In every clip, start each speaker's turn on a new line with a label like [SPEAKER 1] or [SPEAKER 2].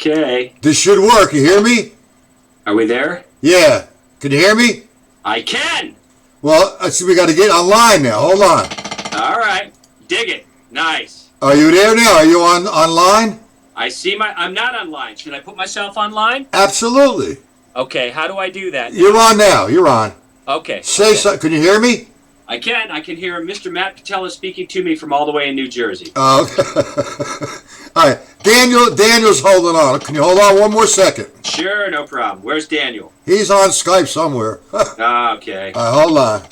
[SPEAKER 1] Okay.
[SPEAKER 2] This should work. You hear me?
[SPEAKER 1] Are we there?
[SPEAKER 2] Yeah. Can you hear me?
[SPEAKER 1] I can.
[SPEAKER 2] Well, I see we got to get online now. Hold on.
[SPEAKER 1] All right. Dig it. Nice.
[SPEAKER 2] Are you there now? Are you online?
[SPEAKER 1] I see I'm not online. Should I put myself online?
[SPEAKER 2] Absolutely.
[SPEAKER 1] Okay. How do I do that?
[SPEAKER 2] You're on now. You're on.
[SPEAKER 1] Okay.
[SPEAKER 2] Say something. Can you hear me?
[SPEAKER 1] I can. I can hear Mr. Matt Patella speaking to me from all the way in New Jersey.
[SPEAKER 2] All right. Daniel's holding on. Can you hold on one more second?
[SPEAKER 1] Sure, no problem. Where's Daniel?
[SPEAKER 2] He's on Skype somewhere.
[SPEAKER 1] Okay.
[SPEAKER 2] All right, hold on.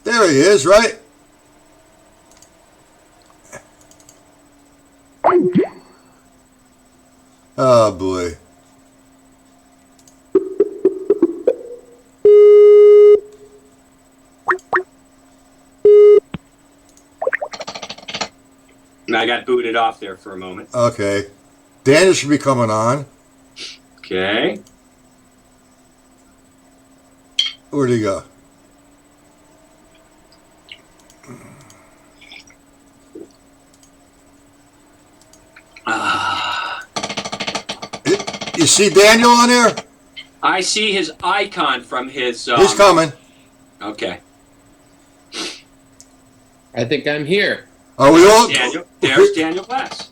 [SPEAKER 2] There he is, right? Oh, boy.
[SPEAKER 1] I got booted off there for a moment.
[SPEAKER 2] Okay. Daniel should be coming on.
[SPEAKER 1] Okay.
[SPEAKER 2] Where'd he go? You see Daniel on there?
[SPEAKER 1] I see his icon from his...
[SPEAKER 2] He's coming.
[SPEAKER 1] Okay.
[SPEAKER 3] I think I'm here.
[SPEAKER 2] Are we all...
[SPEAKER 1] There's Daniel Glass.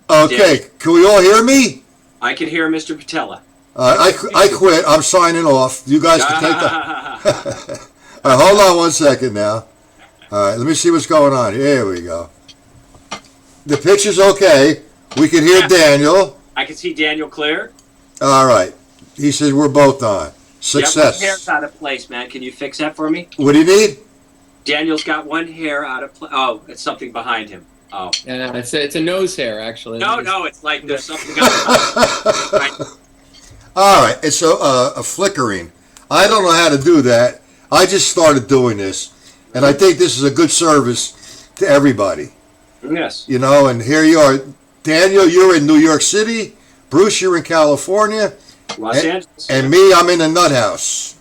[SPEAKER 2] Okay. Daniel. Can we all hear me?
[SPEAKER 1] I can hear Mr. Patella.
[SPEAKER 2] I quit. I'm signing off. You guys can take that. All right, hold on one second now. All right, let me see what's going on. Here we go. The picture's okay. We can hear Daniel.
[SPEAKER 1] I can see Daniel clear.
[SPEAKER 2] All right. He says we're both on. Success.
[SPEAKER 1] Yeah, one hair's out of place, man. Can you fix that for me?
[SPEAKER 2] What do you need?
[SPEAKER 1] Daniel's got one hair out of place. Oh, it's something behind him. Oh.
[SPEAKER 3] Yeah, it's a nose hair, actually.
[SPEAKER 1] No, it's like there's something else.
[SPEAKER 2] All right. It's a flickering. I don't know how to do that. I just started doing this, and I think this is a good service to everybody.
[SPEAKER 1] Yes.
[SPEAKER 2] You know, and here you are. Daniel, you're in New York City. Bruce, you're in California.
[SPEAKER 1] Los Angeles.
[SPEAKER 2] And me, I'm in the nut house.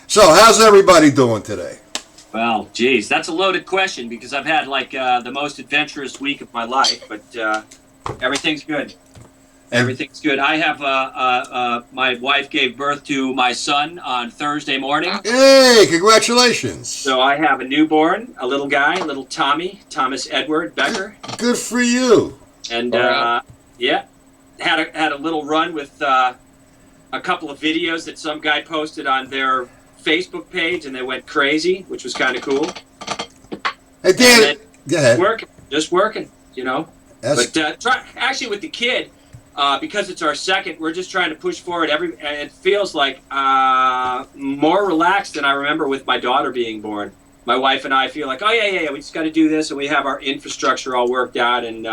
[SPEAKER 2] So, how's everybody doing today?
[SPEAKER 1] Well, geez, that's a loaded question because I've had like the most adventurous week of my life, but everything's good. Everything's good. I have my wife gave birth to my son on Thursday morning.
[SPEAKER 2] Hey, congratulations.
[SPEAKER 1] So I have a newborn, a little guy, little Thomas Edward Becker.
[SPEAKER 2] Good for you.
[SPEAKER 1] And yeah, had a little run with a couple of videos that some guy posted on their Facebook page, and they went crazy, which was kind of cool.
[SPEAKER 2] Hey, Dan, go ahead.
[SPEAKER 1] Just working, you know. But actually with the kid, because it's our second, we're just trying to push forward. It feels like more relaxed than I remember with my daughter being born. My wife and I feel like, oh yeah, we just got to do this, and we have our infrastructure all worked out, and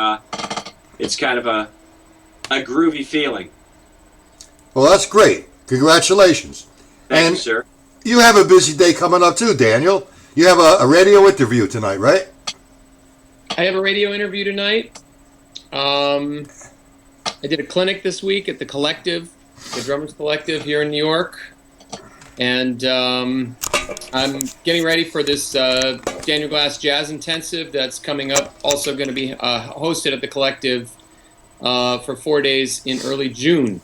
[SPEAKER 1] it's kind of a groovy feeling.
[SPEAKER 2] Well, that's great. Congratulations.
[SPEAKER 1] Thank you, sir.
[SPEAKER 2] You have a busy day coming up too, Daniel. You have a radio interview tonight, right?
[SPEAKER 3] I have a radio interview tonight. I did a clinic this week at the Collective, the Drummers Collective here in New York. And I'm getting ready for this Daniel Glass Jazz Intensive that's coming up. Also going to be hosted at the Collective for 4 days in early June.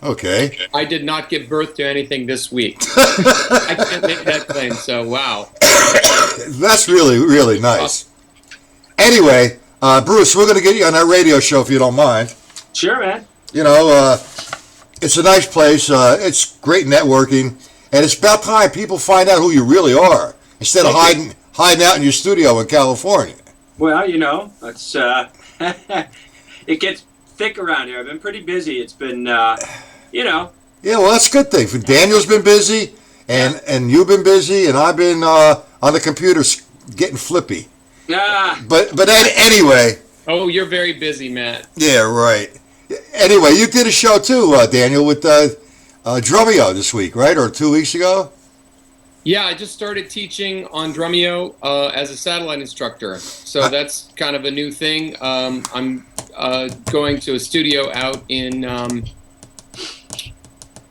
[SPEAKER 2] Okay.
[SPEAKER 3] I did not give birth to anything this week. I can't make that claim, so wow.
[SPEAKER 2] That's really, really nice. Anyway, Bruce, we're going to get you on that radio show if you don't mind.
[SPEAKER 1] Sure, man.
[SPEAKER 2] You know, it's a nice place. It's great networking. And it's about time people find out who you really are instead of hiding out in your studio in California.
[SPEAKER 1] Well, you know, it's it gets thick around here. I've been pretty busy. It's been, you know.
[SPEAKER 2] Yeah, well, that's a good thing. Daniel's been busy, and you've been busy, and I've been on the computer getting flippy. But anyway.
[SPEAKER 3] Oh, you're very busy, Matt.
[SPEAKER 2] Yeah, right. Anyway, you did a show too, Daniel, with Drumeo this week, right? Or 2 weeks ago?
[SPEAKER 3] Yeah, I just started teaching on Drumeo as a satellite instructor. So that's kind of a new thing. I'm going to a studio out in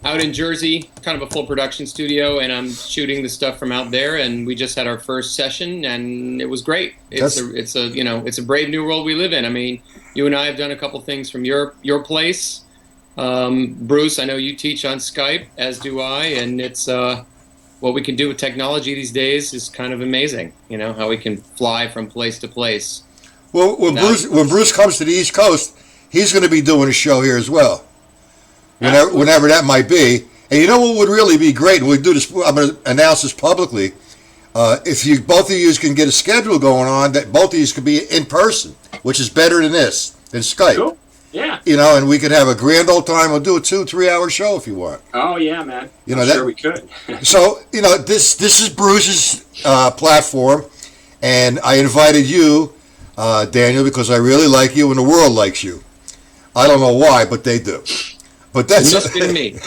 [SPEAKER 3] out in Jersey, kind of a full production studio, and I'm shooting the stuff from out there. And we just had our first session, and it was great. It's a brave new world we live in. I mean, you and I have done a couple things from your place. Bruce, I know you teach on Skype, as do I, and it's what we can do with technology these days is kind of amazing. You know, how we can fly from place to place.
[SPEAKER 2] Well, when Bruce comes to the East Coast, he's going to be doing a show here as well. Whenever that might be. And you know what would really be great, and we do this, I'm going to announce this publicly, if both of you can get a schedule going on, that both of you could be in person, which is better than Skype.
[SPEAKER 1] Cool. Yeah.
[SPEAKER 2] You know, and we could have a grand old time. We'll do a 2-3 hour show if you want.
[SPEAKER 1] Oh yeah, man.
[SPEAKER 2] You know,
[SPEAKER 1] sure we could.
[SPEAKER 2] So, you know, this is Bruce's platform, and I invited you, Daniel, because I really like you and the world likes you. I don't know why, but they do. But that's
[SPEAKER 3] just been me.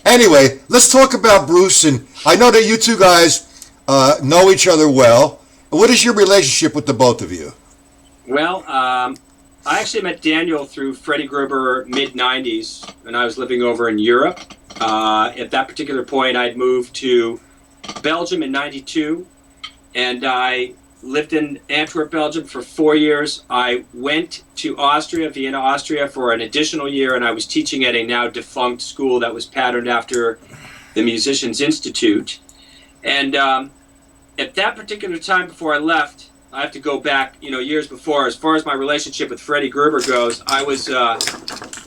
[SPEAKER 2] Anyway, let's talk about Bruce, and I know that you two guys know each other well. What is your relationship with the both of you?
[SPEAKER 1] Well, I actually met Daniel through Freddie Gruber mid-'90s when I was living over in Europe. At that particular point, I'd moved to Belgium in '92, and I lived in Antwerp, Belgium for 4 years. I went to Vienna, Austria for an additional year, and I was teaching at a now defunct school that was patterned after the Musicians Institute. And at that particular time before I left, I have to go back, years before. As far as my relationship with Freddie Gruber goes, I was a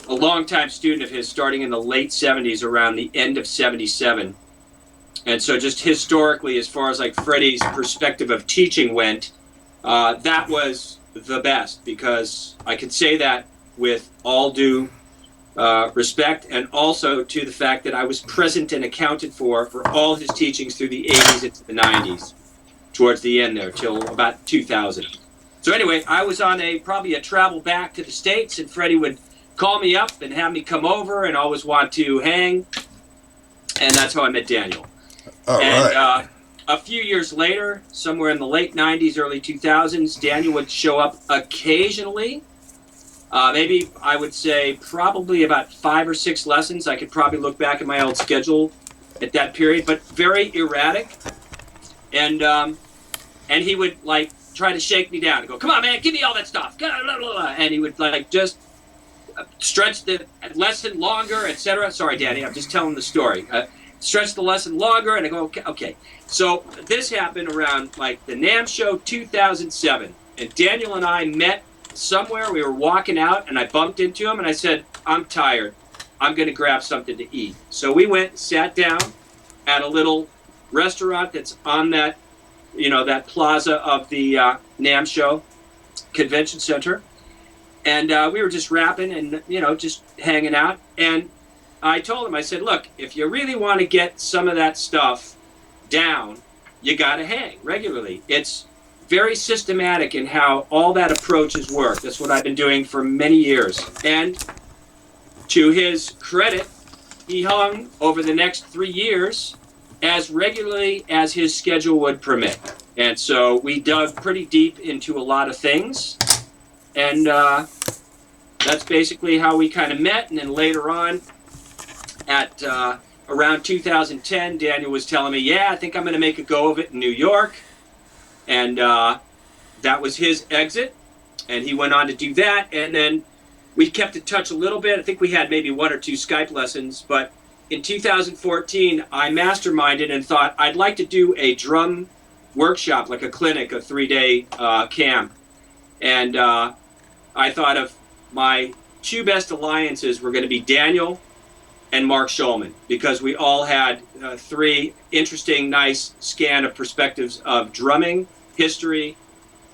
[SPEAKER 1] longtime student of his, starting in the late 70s, around the end of 77. And so just historically, as far as like Freddie's perspective of teaching went, that was the best, because I could say that with all due respect, and also to the fact that I was present and accounted for all his teachings through the 80s into the 90s. Towards the end there, till about 2000. So anyway, I was on probably a travel back to the States, and Freddie would call me up and have me come over and always want to hang. And that's how I met Daniel.
[SPEAKER 2] Right.
[SPEAKER 1] A few years later, somewhere in the late 90s, early 2000s, Daniel would show up occasionally. Maybe I would say probably about 5 or 6 lessons. I could probably look back at my old schedule at that period, but very erratic. And he would like try to shake me down and go, "Come on, man, give me all that stuff." And he would like just stretch the lesson longer, etc. Sorry, Danny, I'm just telling the story. Stretch the lesson longer, and I go, okay. So this happened around like the NAMM show 2007, and Daniel and I met somewhere. We were walking out, and I bumped into him, and I said, "I'm tired. I'm going to grab something to eat." So we went and sat down at a little restaurant that's on that, that plaza of the NAMM show convention center. And we were just rapping and, just hanging out. And I told him, I said, look, if you really want to get some of that stuff down, you got to hang regularly. It's very systematic in how all that approaches work. That's what I've been doing for many years. And to his credit, he hung over the next 3 years as regularly as his schedule would permit. And so we dug pretty deep into a lot of things. And that's basically how we kind of met. And then later on, at around 2010, Daniel was telling me, yeah, I think I'm going to make a go of it in New York. And that was his exit. And he went on to do that. And then we kept in touch a little bit. I think we had maybe 1 or 2 Skype lessons, but in 2014, I masterminded and thought I'd like to do a drum workshop, like a clinic, a 3-day camp. And I thought of my 2 best alliances were going to be Daniel and Mark Schulman, because we all had 3 interesting, nice scan of perspectives of drumming, history,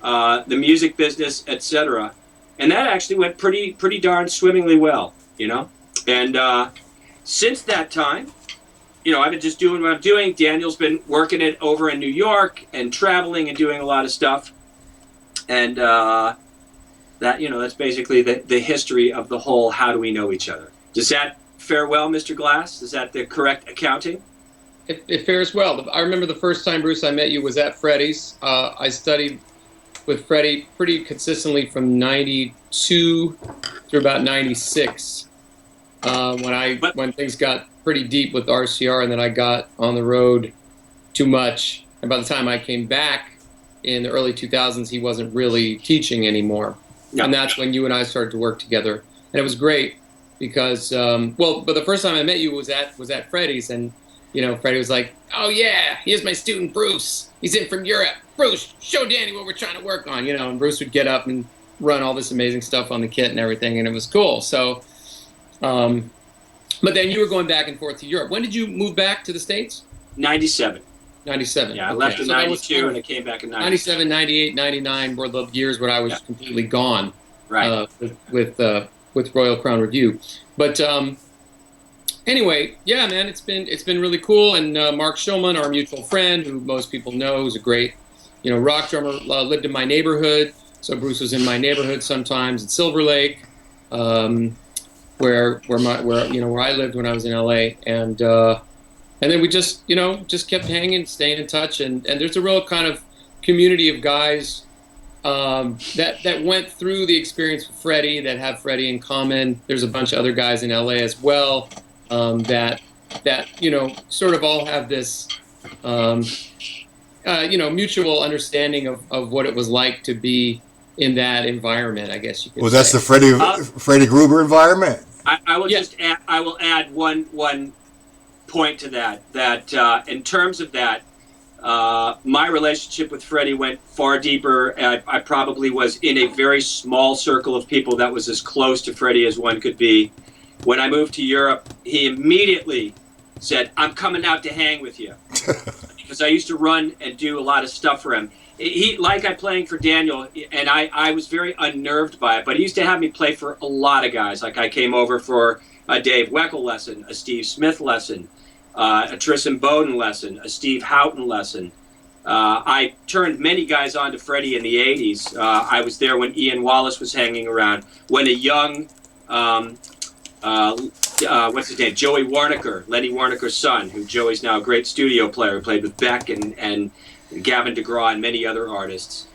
[SPEAKER 1] the music business, etc. And that actually went pretty darn swimmingly well, And since that time, I've been just doing what I'm doing. Daniel's been working it over in New York and traveling and doing a lot of stuff. And that's basically the history of the whole how do we know each other. Does that fare well, Mr. Glass? Is that the correct accounting?
[SPEAKER 3] It fares well. I remember the first time, Bruce, I met you was at Freddie's. I studied with Freddie pretty consistently from 92 through about 96. When things got pretty deep with RCR, and then I got on the road too much. And by the time I came back in the early 2000s, he wasn't really teaching anymore. Yeah. And that's when you and I started to work together. And it was great because, but the first time I met you was at Freddie's, and Freddie was like, "Oh yeah, here's my student Bruce. He's in from Europe. Bruce, show Danny what we're trying to work on." And Bruce would get up and run all this amazing stuff on the kit and everything, and it was cool. So, but then you were going back and forth to Europe. When did you move back to the States?
[SPEAKER 1] 97.
[SPEAKER 3] 97.
[SPEAKER 1] Yeah, I left in 92 and I came back in
[SPEAKER 3] 97, 98, 99 were the years when I was completely gone.
[SPEAKER 1] Right.
[SPEAKER 3] With Royal Crown Review. But anyway, yeah, man, it's been really cool. And Mark Schulman, our mutual friend, who most people know, is a great, rock drummer, lived in my neighborhood. So Bruce was in my neighborhood sometimes at Silver Lake, where I lived when I was in LA, and then we just kept hanging, staying in touch, and there's a real kind of community of guys that went through the experience with Freddie, that have Freddie in common. There's a bunch of other guys in LA as well that sort of all have this mutual understanding of what it was like to be in that environment, I guess you could say.
[SPEAKER 2] Well, that's the Freddie Gruber environment.
[SPEAKER 1] I will add one point to that in terms of that, my relationship with Freddie went far deeper. I probably was in a very small circle of people that was as close to Freddie as one could be. When I moved to Europe, he immediately said, "I'm coming out to hang with you," because I used to run and do a lot of stuff for him. He, like I'm playing for Daniel, and I was very unnerved by it, but he used to have me play for a lot of guys. Like I came over for a Dave Weckl lesson, a Steve Smith lesson, a Tristan Bowden lesson, a Steve Houghton lesson. I turned many guys on to Freddie in the 80s. I was there when Ian Wallace was hanging around, when a young, what's his name, Joey Warnaker, Lenny Warnaker's son, who Joey's now a great studio player, who played with Beck and Gavin DeGraw and many other artists.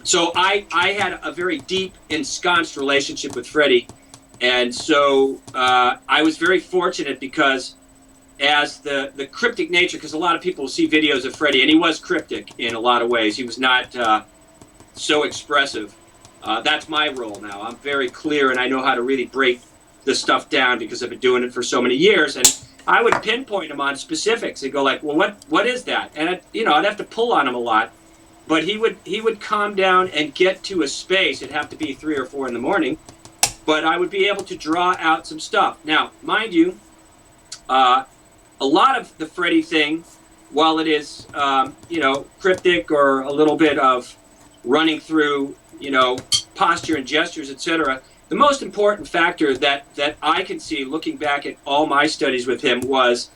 [SPEAKER 1] So I had a very deep, ensconced relationship with Freddie. And so I was very fortunate because as the cryptic nature, because a lot of people see videos of Freddie, and he was cryptic in a lot of ways. He was not so expressive. That's my role now. I'm very clear, and I know how to really break the stuff down because I've been doing it for so many years. And I would pinpoint him on specifics and go like, well, what is that? And I'd have to pull on him a lot, but he would calm down and get to a space. It'd have to be 3 or 4 in the morning, but I would be able to draw out some stuff. Now, mind you, a lot of the Freddie thing, while it is cryptic or a little bit of running through posture and gestures, etc., the most important factor that I can see looking back at all my studies with him was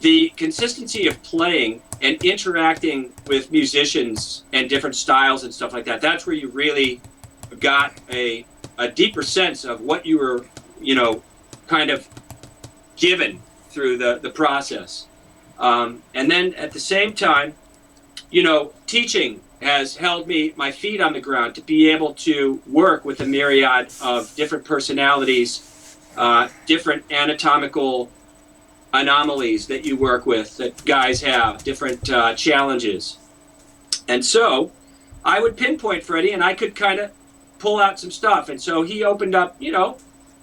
[SPEAKER 1] the consistency of playing and interacting with musicians and different styles and stuff like that. That's where you really got a deeper sense of what you were, kind of given through the process. And then at the same time, teaching has held my feet on the ground to be able to work with a myriad of different personalities, different anatomical anomalies that you work with, that guys have, different challenges. And so I would pinpoint Freddie, and I could kind of pull out some stuff. And so he opened up,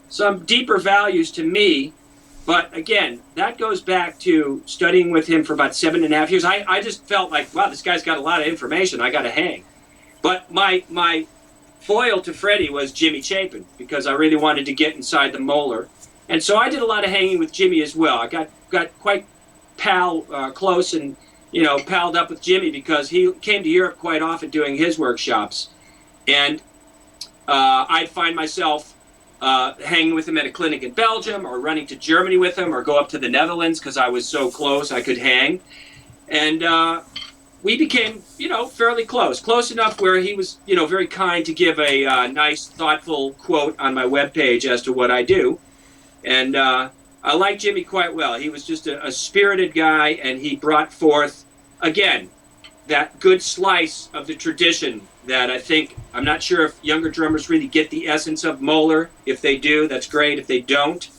[SPEAKER 1] some deeper values to me. But again, that goes back to studying with him for about 7.5 years. I just felt like, wow, this guy's got a lot of information. I got to hang. But my foil to Freddie was Jimmy Chapin, because I really wanted to get inside the molar. And so I did a lot of hanging with Jimmy as well. I got quite close and, palled up with Jimmy because he came to Europe quite often doing his workshops. And I'd find myself hanging with him at a clinic in Belgium, or running to Germany with him, or go up to the Netherlands because I was so close I could hang. And we became, fairly close enough where he was, very kind to give a nice, thoughtful quote on my webpage as to what I do. And I liked Jimmy quite well. He was just a spirited guy, and he brought forth, again, that good slice of the tradition that I'm not sure if younger drummers really get the essence of molar. If they do, that's great. If they don't,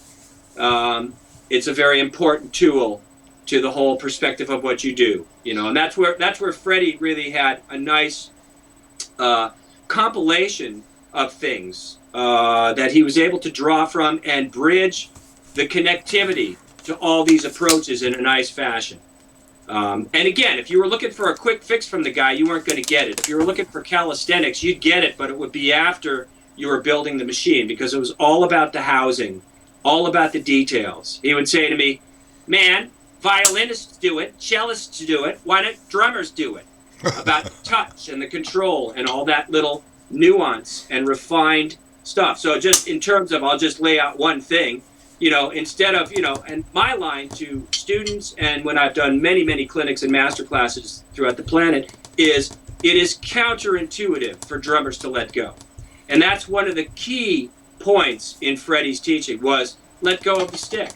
[SPEAKER 1] it's a very important tool to the whole perspective of what you do, and that's where Freddie really had a nice compilation of things that he was able to draw from and bridge the connectivity to all these approaches in a nice fashion. And again, if you were looking for a quick fix from the guy, you weren't going to get it. If you were looking for calisthenics, you'd get it, but it would be after you were building the machine, because it was all about the housing, all about the details. He would say to me, man, violinists do it, cellists do it, why don't drummers do it? About the touch and the control and all that little nuance and refined stuff. So just in terms of, I'll just lay out one thing, instead of, and my line to students, and when I've done many, many clinics and master classes throughout the planet, is it is counterintuitive for drummers to let go. And that's one of the key points in Freddie's teaching was let go of the stick.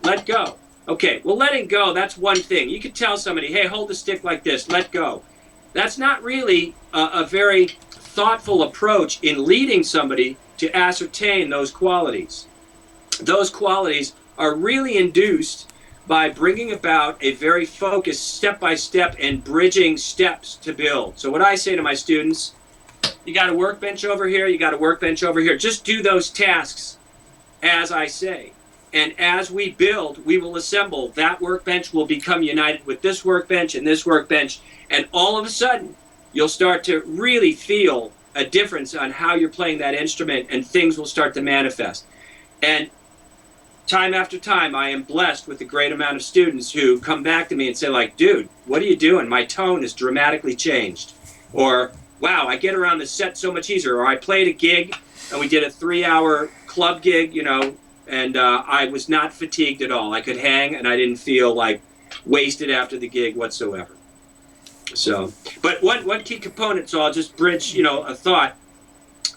[SPEAKER 1] Let go. Okay, well, letting go, that's one thing. You could tell somebody, hey, hold the stick like this, let go. That's not really a very thoughtful approach in leading somebody to ascertain those qualities. Those qualities are really induced by bringing about a very focused step-by-step and bridging steps to build. So what I say to my students, you got a workbench over here, you got a workbench over here. Just do those tasks as I say. And as we build, we will assemble. That workbench will become united with this workbench and this workbench. And all of a sudden, you'll start to really feel a difference on how you're playing that instrument, and things will start to manifest. And time after time, I am blessed with a great amount of students who come back to me and say, like, dude, what are you doing? My tone has dramatically changed. Or, wow, I get around the set so much easier. Or I played a gig, and we did a 3-hour club gig, and I was not fatigued at all. I could hang, and I didn't feel like wasted after the gig whatsoever. So, but one key component, so I'll just bridge, a thought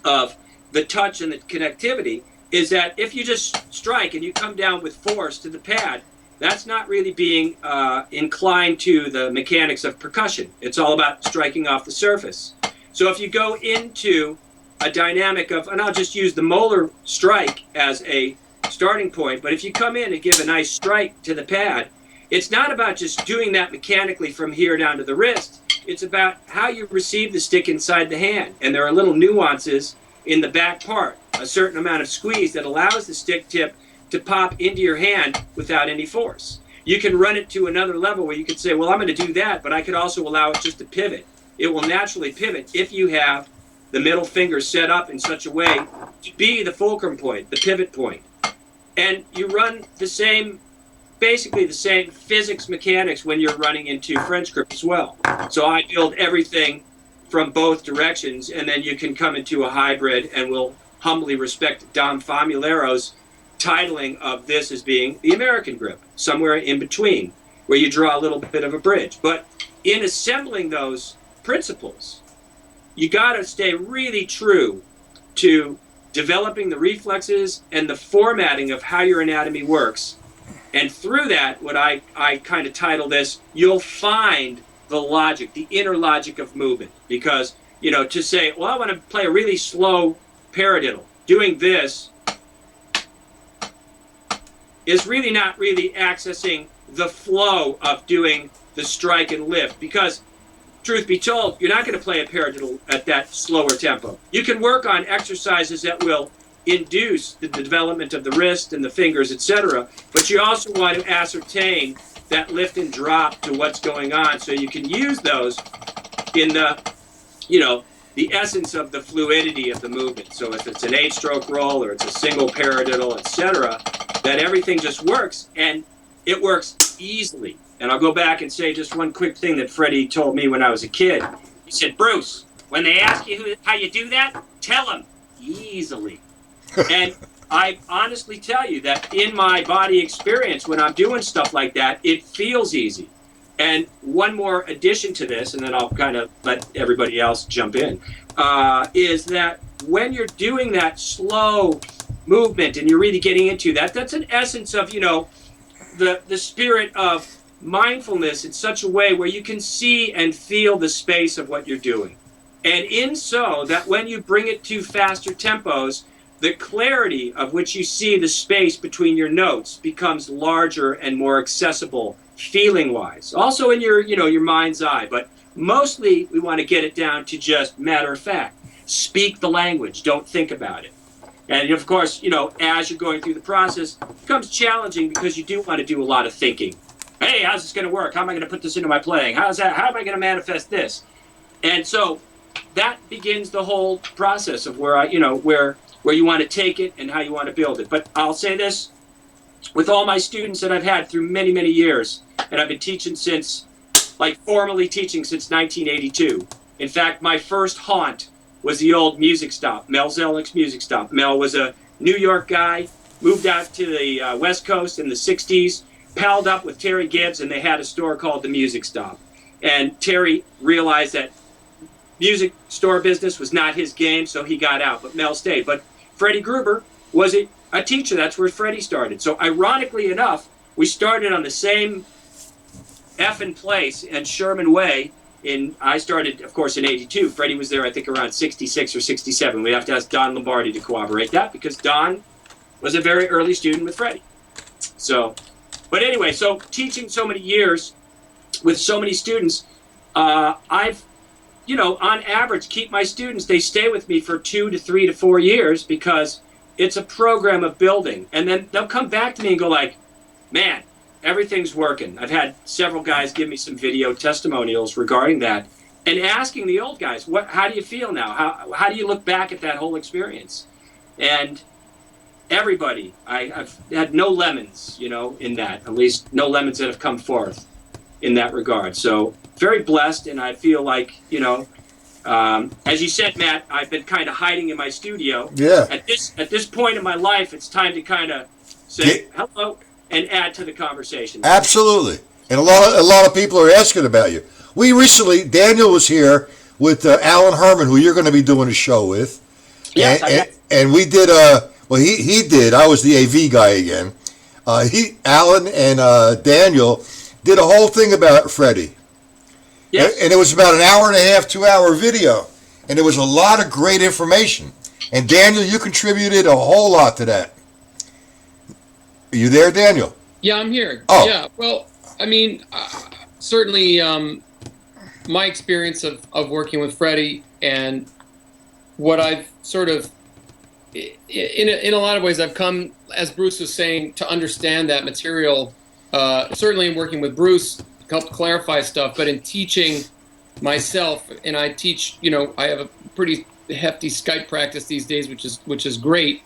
[SPEAKER 1] of the touch and the connectivity, is that if you just strike and you come down with force to the pad, that's not really being inclined to the mechanics of percussion. It's all about striking off the surface. So if you go into a dynamic of, and I'll just use the molar strike as a starting point, but if you come in and give a nice strike to the pad, it's not about just doing that mechanically from here down to the wrist. It's about how you receive the stick inside the hand. And there are little nuances in the back part, a certain amount of squeeze that allows the stick tip to pop into your hand without any force. You can run it to another level where you could say, well, I'm going to do that, but I could also allow it just to pivot. It will naturally pivot if you have the middle finger set up in such a way to be the fulcrum point, the pivot point. And you run basically the same physics mechanics when you're running into French grip as well. So I build everything from both directions, and then you can come into a hybrid, and we'll humbly respect Dom Famulero's titling of this as being the American grip, somewhere in between, where you draw a little bit of a bridge. But in assembling those principles, you got to stay really true to developing the reflexes and the formatting of how your anatomy works. And through that, what I kind of title this, you'll find the logic, the inner logic of movement. Because, to say, well, I want to play a really slow paradiddle, doing this is really not really accessing the flow of doing the strike and lift. Because, truth be told, you're not going to play a paradiddle at that slower tempo. You can work on exercises that will induce the development of the wrist and the fingers, etc. But you also want to ascertain that lift and drop to what's going on, so you can use those in the, the essence of the fluidity of the movement. So if it's an 8-stroke roll or it's a single paradiddle, etc., that everything just works, and it works easily. And I'll go back and say just one quick thing that Freddie told me when I was a kid. He said, Bruce, when they ask you how you do that, tell them easily. And I honestly tell you that in my body experience, when I'm doing stuff like that, it feels easy. And one more addition to this, and then I'll kind of let everybody else jump in, is that when you're doing that slow movement and you're really getting into that, that's an essence of, the spirit of mindfulness in such a way where you can see and feel the space of what you're doing. And in so that when you bring it to faster tempos, the clarity of which you see the space between your notes becomes larger and more accessible feeling wise. Also in your, your mind's eye, but mostly we want to get it down to just matter of fact. Speak the language, don't think about it. And of course, as you're going through the process, it becomes challenging because you do want to do a lot of thinking. Hey, how's this going to work? How am I going to put this into my playing? How am I going to manifest this? And so that begins the whole process of where where you want to take it and how you want to build it. But I'll say this, with all my students that I've had through many, many years, and I've been teaching formally teaching since 1982. In fact, my first haunt was the old music stop, Mel Zelnick's music stop. Mel was a New York guy, moved out to the West Coast in the 60s, palled up with Terry Gibbs, and they had a store called the Music Stop. And Terry realized that music store business was not his game, so he got out, but Mel stayed. But Freddie Gruber was a teacher. That's where Freddie started. So ironically enough, we started on the same effing place and Sherman Way. I started, of course, in 82. Freddie was there, I think, around 66 or 67. We have to ask Don Lombardi to corroborate that because Don was a very early student with Freddie. So, but anyway, so teaching so many years with so many students, I've, on average, keep my students, they stay with me for 2 to 3 to 4 years because it's a program of building. And then they'll come back to me and go like, man, everything's working. I've had several guys give me some video testimonials regarding that and asking the old guys, how do you feel now? How do you look back at that whole experience? And everybody, I've had no lemons, in that, at least no lemons that have come forth in that regard. So very blessed, and I feel like, as you said, Matt, I've been kind of hiding in my studio.
[SPEAKER 2] Yeah.
[SPEAKER 1] At this point in my life, it's time to kind of say hello and add to the conversation.
[SPEAKER 2] Absolutely. And a lot of people are asking about you. We recently, Daniel was here with Alan Herman, who you're going to be doing a show with.
[SPEAKER 1] Yes,
[SPEAKER 2] and we did he did. I was the AV guy again. Alan and Daniel did a whole thing about Freddie.
[SPEAKER 1] Yes.
[SPEAKER 2] And it was about an hour and a half, 2-hour video. And there was a lot of great information. And Daniel, you contributed a whole lot to that. Are you there, Daniel?
[SPEAKER 3] Yeah, I'm here.
[SPEAKER 2] Oh.
[SPEAKER 3] Yeah, well, I mean, certainly my experience of working with Freddie and what I've sort of, in a lot of ways, I've come, as Bruce was saying, to understand that material. Certainly in working with Bruce, helped clarify stuff, but in teaching myself, and I teach, I have a pretty hefty Skype practice these days, which is great,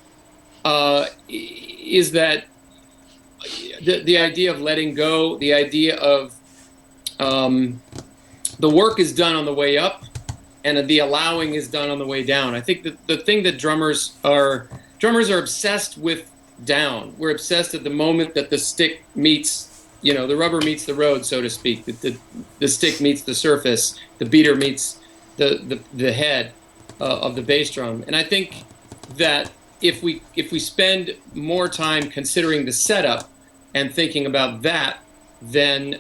[SPEAKER 3] is that the idea of letting go, the idea of the work is done on the way up and the allowing is done on the way down. I think that the thing that drummers are obsessed with down. We're obsessed at the moment that the stick meets, the rubber meets the road, so to speak, that the stick meets the surface, the beater meets the head of the bass drum. And I think that if we spend more time considering the setup and thinking about that, then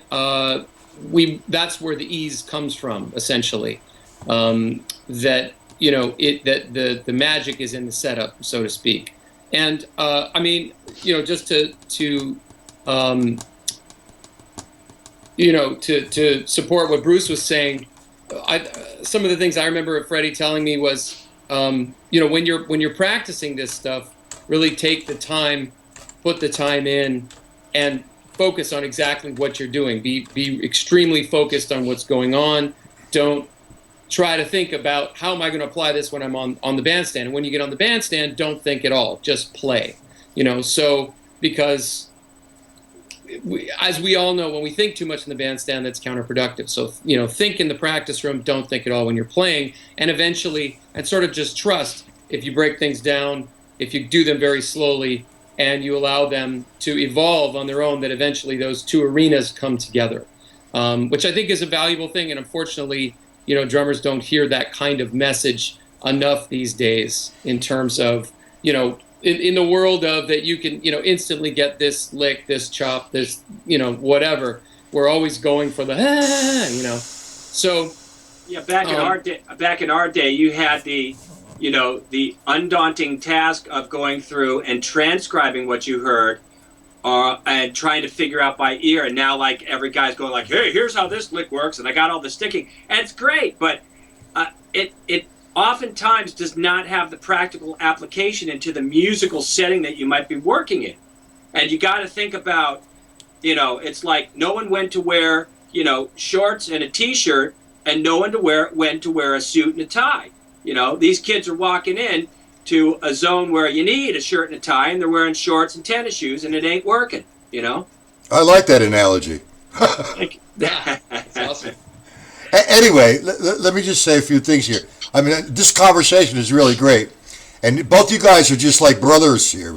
[SPEAKER 3] that's where the ease comes from, essentially. That the magic is in the setup, so to speak. And I mean, just to support what Bruce was saying, some of the things I remember Freddie telling me was, when you're practicing this stuff, really take the time, put the time in, and focus on exactly what you're doing. Be extremely focused on what's going on. Don't try to think about how am I going to apply this when I'm on the bandstand. And when you get on the bandstand, don't think at all. Just play. So because as we all know, when we think too much in the bandstand, that's counterproductive. So, think in the practice room, don't think at all when you're playing. And eventually, and sort of just trust, if you break things down, if you do them very slowly, and you allow them to evolve on their own, that eventually those two arenas come together, which I think is a valuable thing. And unfortunately, drummers don't hear that kind of message enough these days in terms of, in the world of that you can, instantly get this lick, this chop, this, whatever. We're always going for the, So.
[SPEAKER 1] Yeah, back in our day, you had the the undaunting task of going through and transcribing what you heard, and trying to figure out by ear. And now, like, every guy's going like, hey, here's how this lick works, and I got all the sticking, and it's great, but it oftentimes does not have the practical application into the musical setting that you might be working in. And you got to think about, it's like no one went to wear, shorts and a t-shirt, and no one went to wear a suit and a tie. These kids are walking in to a zone where you need a shirt and a tie, and they're wearing shorts and tennis shoes, and it ain't working,
[SPEAKER 2] I like that analogy.
[SPEAKER 3] That's awesome.
[SPEAKER 2] Anyway, let me just say a few things here. I mean, this conversation is really great. And both you guys are just like brothers here,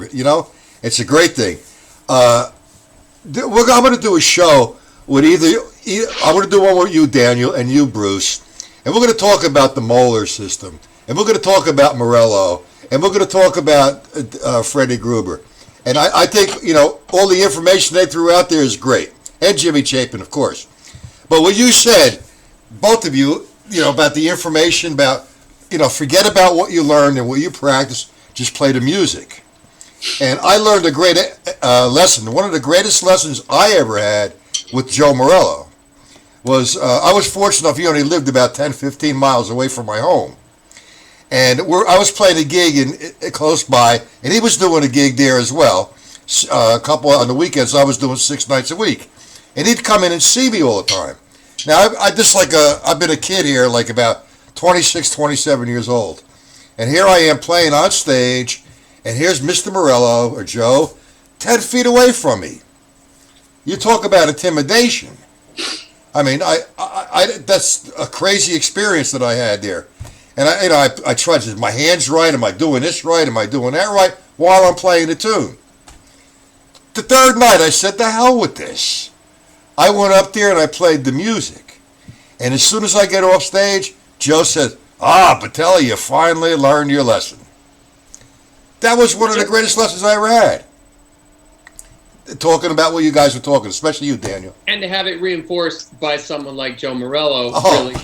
[SPEAKER 2] It's a great thing. I'm going to do a show with I'm going to do one with you, Daniel, and you, Bruce. And we're going to talk about the Moeller system. And we're going to talk about Morello. And we're going to talk about Freddie Gruber. And I think, all the information they threw out there is great. And Jimmy Chapin, of course. But what you said, both of you, about the information, about, forget about what you learned and what you practice, just play the music. And I learned a great lesson. One of the greatest lessons I ever had with Joe Morello was, I was fortunate enough, he only lived about 10, 15 miles away from my home. And I was playing a gig close by, and he was doing a gig there as well. A couple on the weekends, I was doing 6 nights a week. And he'd come in and see me all the time. Now, I've been a kid here, like about 26, 27 years old. And here I am playing on stage, and here's Mr. Morello, or Joe, 10 feet away from me. You talk about intimidation. I mean, that's a crazy experience that I had there. And I tried to, my hands right, am I doing this right, am I doing that right, while I'm playing the tune. The third night, I said, the hell with this. I went up there and I played the music. And as soon as I get off stage, Joe said, Patella, you finally learned your lesson. That was one of the greatest lessons I ever had. Talking about what you guys were talking, especially you, Daniel.
[SPEAKER 3] And to have it reinforced by someone like Joe Morello really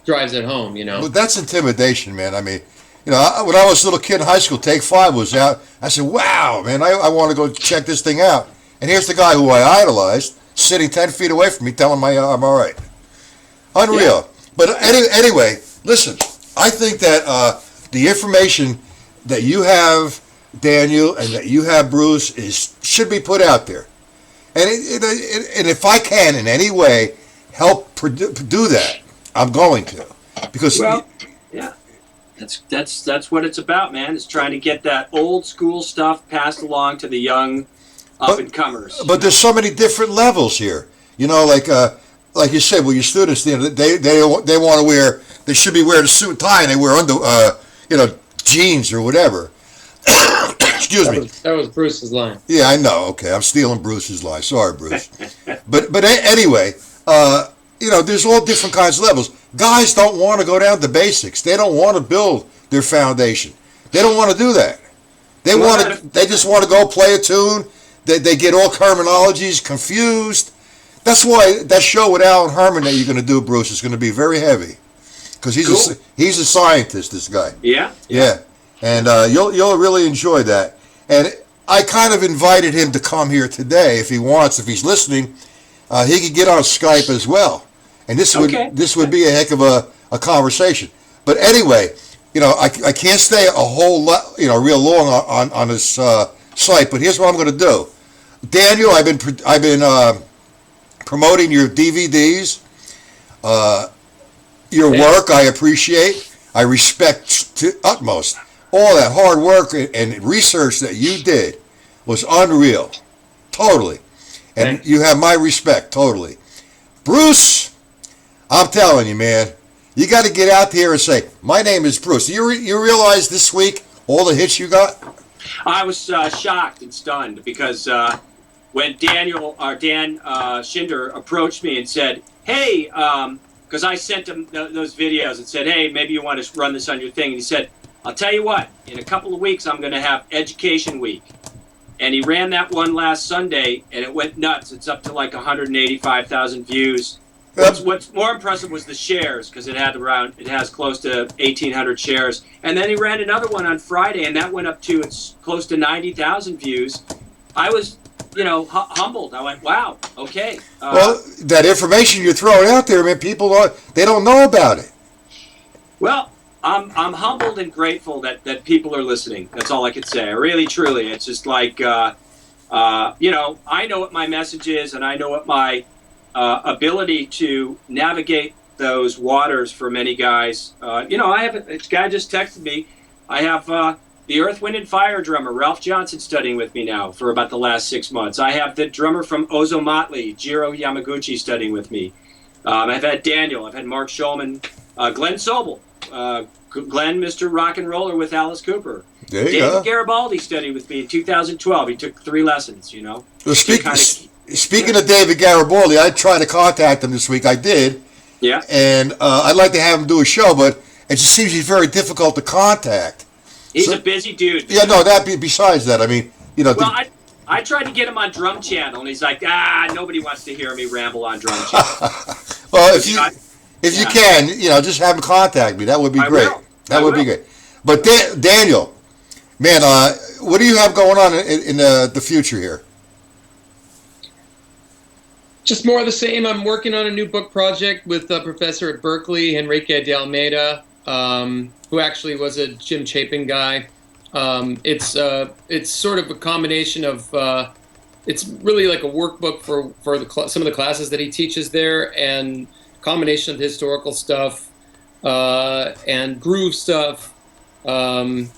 [SPEAKER 3] drives it home,
[SPEAKER 2] Well, that's intimidation, man. I mean, when I was a little kid in high school, Take 5 was out. I said, wow, man, I want to go check this thing out. And here's the guy who I idolized, sitting 10 feet away from me, telling me I'm all right. Unreal. Yeah. But anyway, listen, I think that the information that you have, Daniel, and that you have, Bruce, should be put out there. And if I can in any way help do that, I'm going to. Because
[SPEAKER 1] that's what it's about, man. It's trying to get that old school stuff passed along to the young up and comers.
[SPEAKER 2] But there's so many different levels here. Like you said, well, your students, they want to wear, they should be wearing a suit and tie, and they wear jeans or whatever. Excuse me.
[SPEAKER 3] That was Bruce's line.
[SPEAKER 2] Yeah, I know. Okay, I'm stealing Bruce's line. Sorry, Bruce. but anyway, there's all different kinds of levels. Guys don't want to go down to basics. They don't want to build their foundation. They don't want to do that. They just want to go play a tune. They get all terminologies confused. That's why that show with Alan Herman that you're going to do, Bruce, is going to be very heavy, because he's a scientist. This guy. Yeah. And you'll really enjoy that. And I kind of invited him to come here today if he wants. If he's listening, he could get on Skype as well. And this would be a heck of a conversation. But anyway, I can't stay a whole lot, real long on this site. But here's what I'm going to do. Daniel, I've been promoting your DVDs, your work. I appreciate. I respect to utmost. All that hard work and research that you did was unreal. Totally. And Thanks. You have my respect, totally. Bruce, I'm telling you, man, you got to get out there and say, my name is Bruce. You realize this week all the hits you got?
[SPEAKER 1] I was shocked and stunned because when Dan Schinder approached me and said, hey, because I sent him those videos and said, hey, maybe you want to run this on your thing. And he said, I'll tell you what, in a couple of weeks, I'm going to have Education Week. And he ran that one last Sunday, and it went nuts. It's up to like 185,000 views. What's more impressive was the shares, because it has close to 1,800 shares. And then he ran another one on Friday, and that went up to it's close to 90,000 views. I was, humbled. I went, wow, okay.
[SPEAKER 2] Well, that information you're throwing out there, man, they don't know about it.
[SPEAKER 1] Well, I'm humbled and grateful that people are listening. That's all I could say. Really, truly, it's just like, I know what my message is, and I know what my ability to navigate those waters for many guys. This guy just texted me. I have the Earth, Wind, and Fire drummer, Ralph Johnson, studying with me now for about the last 6 months. I have the drummer from Ozomatli, Jiro Yamaguchi, studying with me. I've had Daniel. I've had Mark Schulman, Glenn Sobel, Glenn, Mr. Rock and Roller with Alice Cooper.
[SPEAKER 2] There you
[SPEAKER 1] David
[SPEAKER 2] go.
[SPEAKER 1] Garibaldi studied with me in 2012. He took 3 lessons,
[SPEAKER 2] Well, speaking of David Garibaldi, I tried to contact him this week. I did.
[SPEAKER 1] Yeah.
[SPEAKER 2] And I'd like to have him do a show, but it just seems he's very difficult to contact.
[SPEAKER 1] He's a busy dude.
[SPEAKER 2] Yeah, no, besides that, I mean,
[SPEAKER 1] Well, I tried to get him on Drum Channel, and he's like, nobody wants to hear me ramble on Drum Channel.
[SPEAKER 2] Well, if you can, just have him contact me. That would be great. That would be great. But Daniel, man, what do you have going on in the future here?
[SPEAKER 3] Just more of the same. I'm working on a new book project with a professor at Berkeley, Enrique de Almeida, who actually was a Jim Chapin guy. It's sort of a combination of it's really like a workbook for some of the classes that he teaches there, and combination of historical stuff and groove stuff, and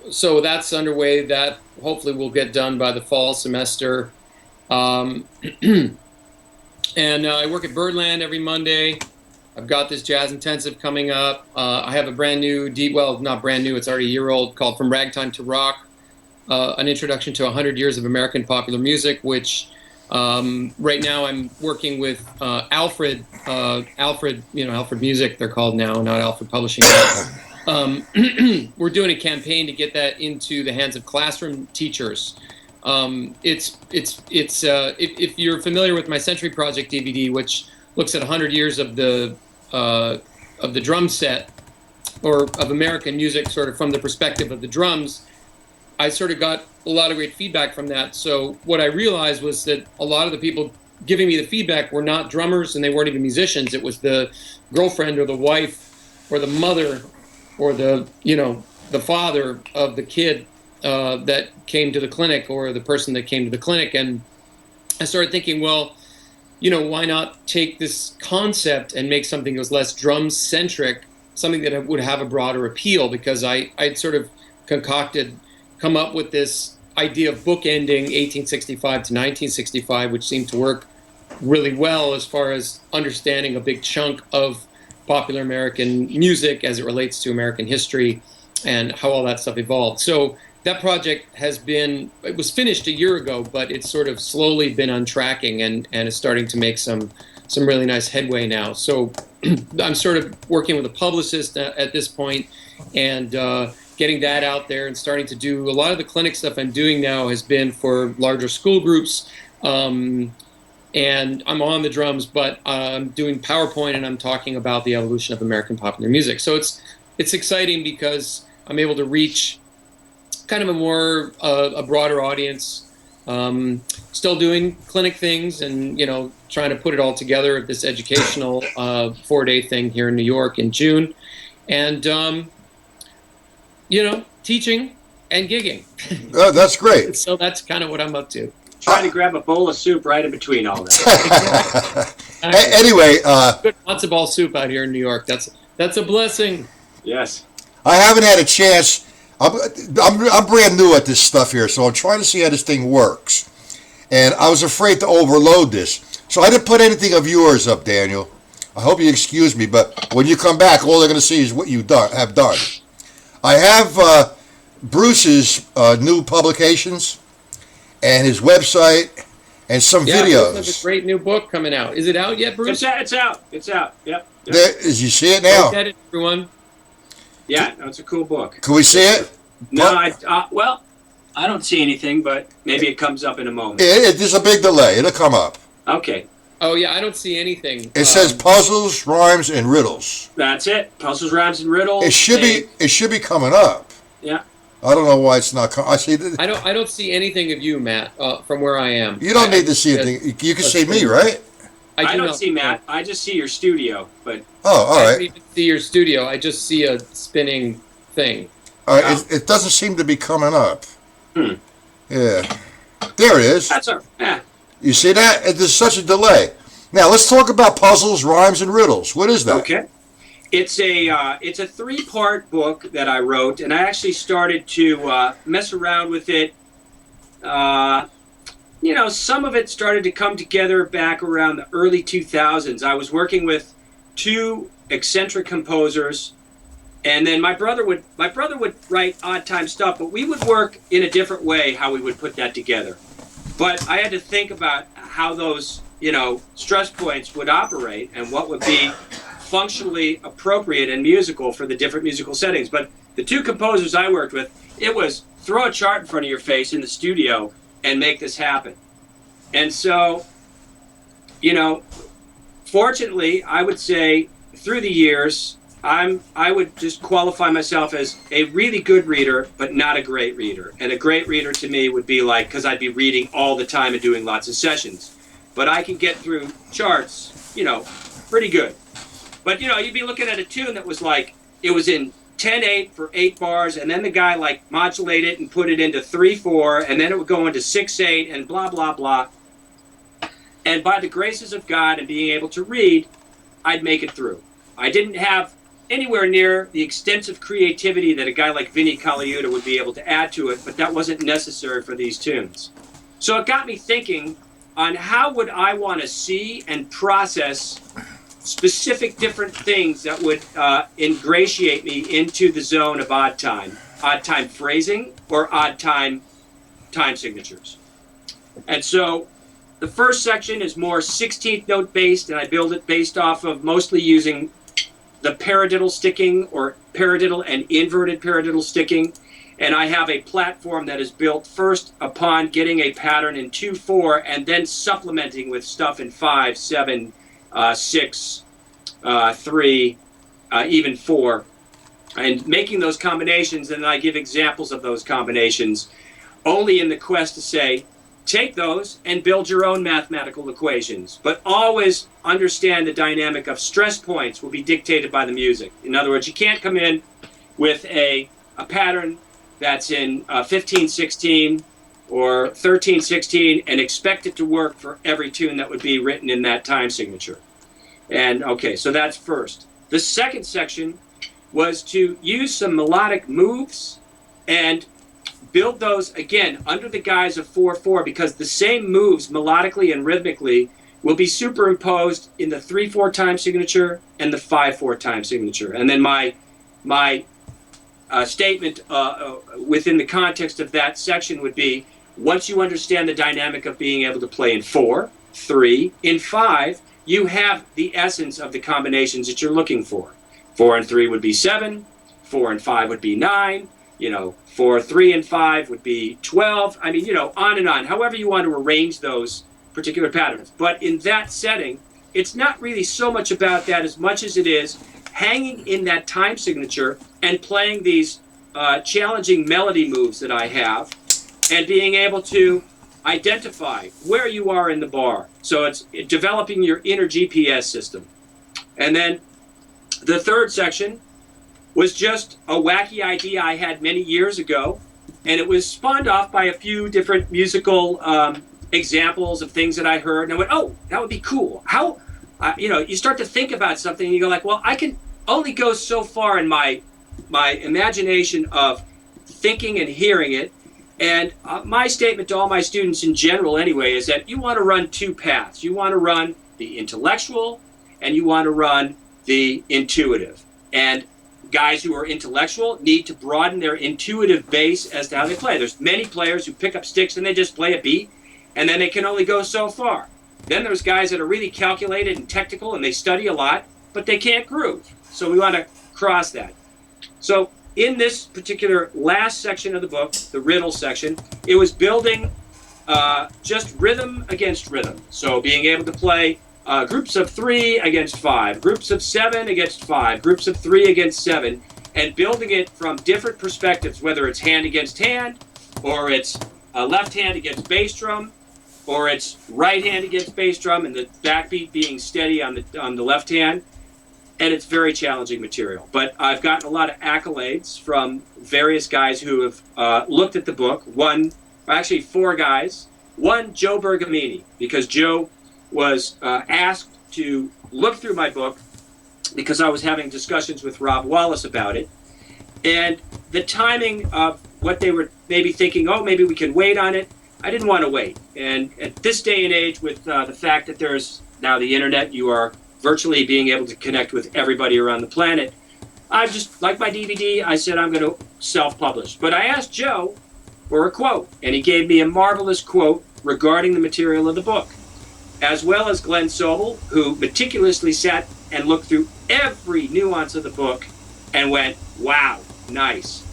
[SPEAKER 3] so that's underway. That hopefully will get done by the fall semester. And I work at Birdland every Monday. I've got this jazz intensive coming up. I have a brand new, not brand new, it's already a year old, called From Ragtime to Rock, an introduction to 100 years of American popular music, which right now I'm working with Alfred Music, they're called now, not Alfred Publishing. We're doing a campaign to get that into the hands of classroom teachers. If you're familiar with my Century Project DVD, which looks at 100 years of the drum set, or of American music, sort of from the perspective of the drums, I sort of got a lot of great feedback from that. So what I realized was that a lot of the people giving me the feedback were not drummers, and they weren't even musicians. It was the girlfriend or the wife or the mother or the father of the kid that came to the clinic, or the person that came to the clinic. And I started thinking, well, why not take this concept and make something that was less drum-centric, something that would have a broader appeal, because I'd sort of come up with this idea of bookending 1865 to 1965, which seemed to work really well as far as understanding a big chunk of popular American music as it relates to American history and how all that stuff evolved. So that project it was finished a year ago, but it's sort of slowly been untracking and is starting to make some really nice headway now. So I'm sort of working with a publicist at this point, and getting that out there and starting to do a lot of the clinic stuff I'm doing now has been for larger school groups. And I'm on the drums, but I'm doing PowerPoint, and I'm talking about the evolution of American popular music. So it's exciting because I'm able to reach kind of a broader audience. Still doing clinic things, and trying to put it all together at this educational 4-day thing here in New York in June, and teaching and gigging.
[SPEAKER 2] Oh, that's great.
[SPEAKER 3] So that's kind of what I'm up to.
[SPEAKER 1] Trying to grab a bowl of soup right in between all that.
[SPEAKER 2] Anyway,
[SPEAKER 3] good matzo ball soup out here in New York. That's a blessing.
[SPEAKER 1] Yes.
[SPEAKER 2] I haven't had a chance. I'm brand new at this stuff here, so I'm trying to see how this thing works. And I was afraid to overload this, so I didn't put anything of yours up, Daniel. I hope you excuse me, but when you come back, all they're going to see is what you have done. I have Bruce's new publications and his website and some videos.
[SPEAKER 3] Bruce has a great new book coming out. Is it out yet, Bruce?
[SPEAKER 1] It's out. Yep.
[SPEAKER 2] As you see it now.
[SPEAKER 3] Look at it, everyone.
[SPEAKER 1] Yeah, it's a cool book.
[SPEAKER 2] Can we see it?
[SPEAKER 1] No, I don't see anything, but maybe it comes up in a moment.
[SPEAKER 2] There's a big delay. It'll come up.
[SPEAKER 1] Okay.
[SPEAKER 3] Oh yeah, I don't see anything.
[SPEAKER 2] It says puzzles, rhymes, and riddles.
[SPEAKER 1] That's it. Puzzles, rhymes, and riddles.
[SPEAKER 2] It should be coming up.
[SPEAKER 1] Yeah.
[SPEAKER 2] I don't know why it's not. I see.
[SPEAKER 3] I don't see anything of you, Matt, from where I am.
[SPEAKER 2] You don't need to see anything. You can see me, right?
[SPEAKER 1] I don't see Matt. I just see your studio. But
[SPEAKER 2] all
[SPEAKER 3] I
[SPEAKER 2] right.
[SPEAKER 3] don't even see your studio. I just see a spinning thing.
[SPEAKER 2] All right. It doesn't seem to be coming up.
[SPEAKER 1] Hmm.
[SPEAKER 2] Yeah. There it is.
[SPEAKER 1] That's all right. Yeah.
[SPEAKER 2] You see that? There's such a delay. Now let's talk about puzzles, rhymes, and riddles. What is that?
[SPEAKER 1] Okay. It's a 3-part book that I wrote, and I actually started to mess around with it. Some of it started to come together back around the early 2000s. I was working with 2 eccentric composers, and then my brother would write odd time stuff, but we would work in a different way how we would put that together. But I had to think about how those stress points would operate and what would be functionally appropriate and musical for the different musical settings. But the 2 composers I worked with, it was throw a chart in front of your face in the studio and make this happen. And so, fortunately, I would say through the years, I would just qualify myself as a really good reader, but not a great reader. And a great reader to me would be like, because I'd be reading all the time and doing lots of sessions. But I can get through charts, pretty good. But, you'd be looking at a tune that was like, it was in 10/8 for 8 bars, and then the guy like modulated it and put it into 3/4, and then it would go into 6/8 and blah, blah, blah. And by the graces of God and being able to read, I'd make it through. I didn't have anywhere near the extensive creativity that a guy like Vinnie Colaiuta would be able to add to it, but that wasn't necessary for these tunes. So it got me thinking on how would I want to see and process specific different things that would ingratiate me into the zone of odd time phrasing or odd time signatures. And so the first section is more 16th note based, and I build it based off of mostly using the paradiddle sticking or paradiddle and inverted paradiddle sticking. And I have a platform that is built first upon getting a pattern in 2/4 and then supplementing with stuff in 5, 7, 6, 3, even 4, and making those combinations. And I give examples of those combinations only in the quest to say, take those and build your own mathematical equations, but always understand the dynamic of stress points will be dictated by the music. In other words, you can't come in with a pattern that's in 15/16 or 13/16 and expect it to work for every tune that would be written in that time signature. And okay, so that's first. The second section was to use some melodic moves and build those, again, under the guise of 4/4, because the same moves melodically and rhythmically will be superimposed in the 3/4 time signature and the 5/4 time signature. And then my statement within the context of that section would be, once you understand the dynamic of being able to play in 4, 3, in 5, you have the essence of the combinations that you're looking for. 4 and 3 would be 7, 4 and 5 would be 9, 4, 3, and 5 would be 12. I mean, on and on, however you want to arrange those particular patterns. But in that setting, it's not really so much about that as much as it is hanging in that time signature and playing these challenging melody moves that I have and being able to identify where you are in the bar. So it's developing your inner GPS system. And then the third section was just a wacky idea I had many years ago, and it was spawned off by a few different musical examples of things that I heard, and I went, oh, that would be cool. How, you start to think about something, and you go like, well, I can only go so far in my imagination of thinking and hearing it. And my statement to all my students in general anyway is that you want to run 2 paths. You want to run the intellectual and you want to run the intuitive. And guys who are intellectual need to broaden their intuitive base as to how they play. There's many players who pick up sticks and they just play a beat, and then they can only go so far. Then there's guys that are really calculated and technical and they study a lot, but they can't groove. So we want to cross that. So in this particular last section of the book, the riddle section, it was building just rhythm against rhythm. So being able to play groups of 3 against 5, groups of 7 against 5, groups of 3 against 7, and building it from different perspectives, whether it's hand against hand, or it's left hand against bass drum, or it's right hand against bass drum, and the backbeat being steady on the left hand. And it's very challenging material. But I've gotten a lot of accolades from various guys who have looked at the book. Actually 4 guys. One, Joe Bergamini, because Joe was asked to look through my book because I was having discussions with Rob Wallace about it. And the timing of what they were maybe thinking, oh, maybe we can wait on it, I didn't want to wait. And at this day and age, with the fact that there's now the internet, you are virtually being able to connect with everybody around the planet. I just, like my DVD, I said I'm going to self-publish. But I asked Joe for a quote, and he gave me a marvelous quote regarding the material of the book, as well as Glenn Sobel, who meticulously sat and looked through every nuance of the book and went, wow, nice.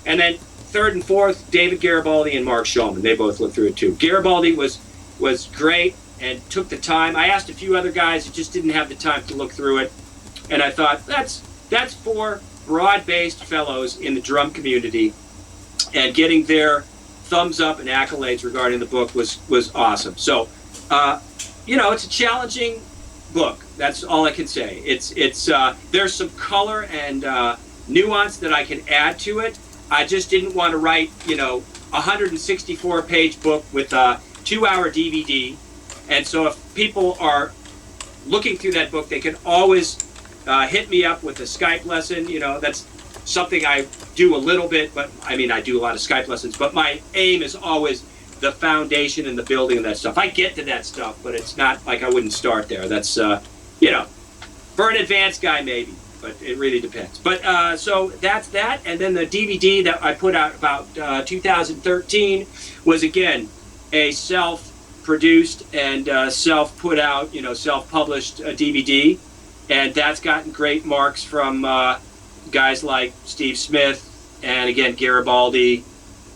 [SPEAKER 1] And then third and fourth, David Garibaldi and Mark Shulman. They both looked through it too. Garibaldi was great and took the time. I asked a few other guys who just didn't have the time to look through it, and I thought that's 4 broad-based fellows in the drum community, and getting their thumbs up and accolades regarding the book was awesome. So, it's a challenging book. That's all I can say. It's there's some color and nuance that I can add to it. I just didn't want to write, a 164-page book with a 2-hour DVD. And so if people are looking through that book, they can always hit me up with a Skype lesson. That's something I do a little bit, but I do a lot of Skype lessons. But my aim is always the foundation and the building of that stuff. I get to that stuff, but it's not like I wouldn't start there. That's, for an advanced guy, maybe, but it really depends. But so that's that. And then the DVD that I put out about 2013 was, again, a self-produced and self-put out, self-published DVD. And that's gotten great marks from guys like Steve Smith and, again, Garibaldi